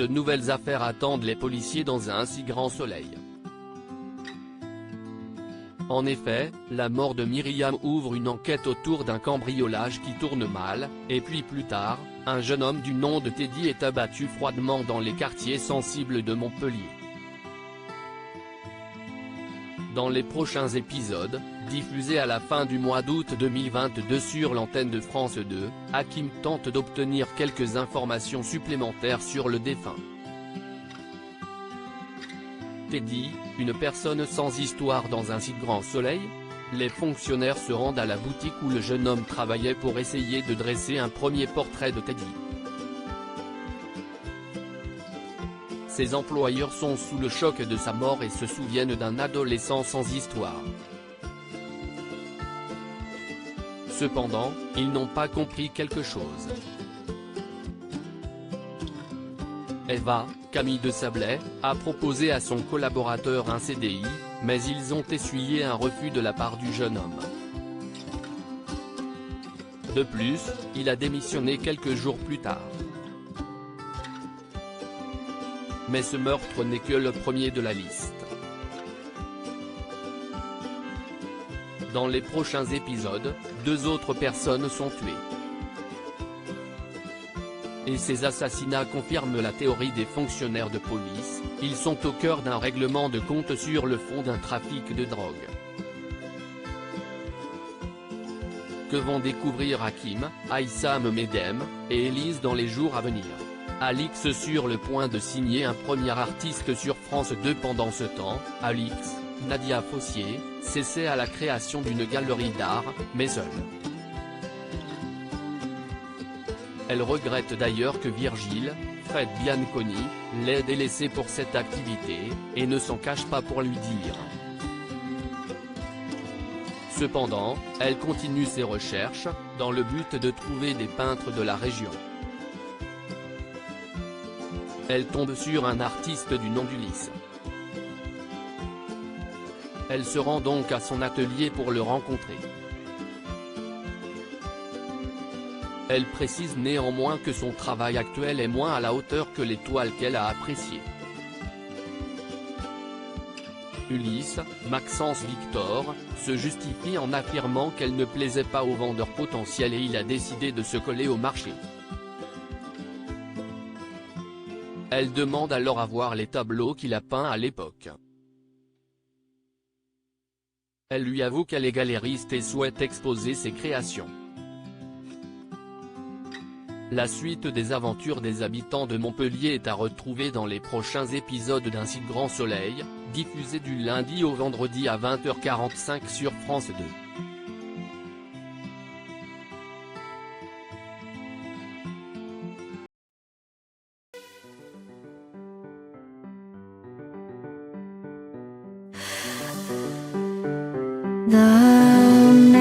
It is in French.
De nouvelles affaires attendent les policiers dans un si grand soleil. En effet, la mort de Myriam ouvre une enquête autour d'un cambriolage qui tourne mal, et puis plus tard, un jeune homme du nom de Teddy est abattu froidement dans les quartiers sensibles de Montpellier. Dans les prochains épisodes, diffusés à la fin du mois d'août 2022 sur l'antenne de France 2, Hakim tente d'obtenir quelques informations supplémentaires sur le défunt. Teddy, une personne sans histoire dans un si grand soleil? Les fonctionnaires se rendent à la boutique où le jeune homme travaillait pour essayer de dresser un premier portrait de Teddy. Ses employeurs sont sous le choc de sa mort et se souviennent d'un adolescent sans histoire. Cependant, ils n'ont pas compris quelque chose. Eva, Camille de Sablé, a proposé à son collaborateur un CDI, mais ils ont essuyé un refus de la part du jeune homme. De plus, il a démissionné quelques jours plus tard. Mais ce meurtre n'est que le premier de la liste. Dans les prochains épisodes, 2 autres personnes sont tuées. Et ces assassinats confirment la théorie des fonctionnaires de police, ils sont au cœur d'un règlement de compte sur le fond d'un trafic de drogue. Que vont découvrir Hakim, Aïssam Medem, et Elise dans les jours à venir? Alix sur le point de signer un premier artiste sur France 2 pendant ce temps, Alix, Nadia Fossier, s'essaie à la création d'une galerie d'art, mais seule. Elle regrette d'ailleurs que Virgile, Fred Bianconi, l'ait délaissée pour cette activité, et ne s'en cache pas pour lui dire. Cependant, elle continue ses recherches, dans le but de trouver des peintres de la région. Elle tombe sur un artiste du nom d'Ulysse. Elle se rend donc à son atelier pour le rencontrer. Elle précise néanmoins que son travail actuel est moins à la hauteur que les toiles qu'elle a appréciées. Ulysse, Maxence Victor, se justifie en affirmant qu'elle ne plaisait pas aux vendeurs potentiels et il a décidé de se coller au marché. Elle demande alors à voir les tableaux qu'il a peints à l'époque. Elle lui avoue qu'elle est galériste et souhaite exposer ses créations. La suite des aventures des habitants de Montpellier est à retrouver dans les prochains épisodes d'Un si grand soleil, diffusé du lundi au vendredi à 20h45 sur France 2. The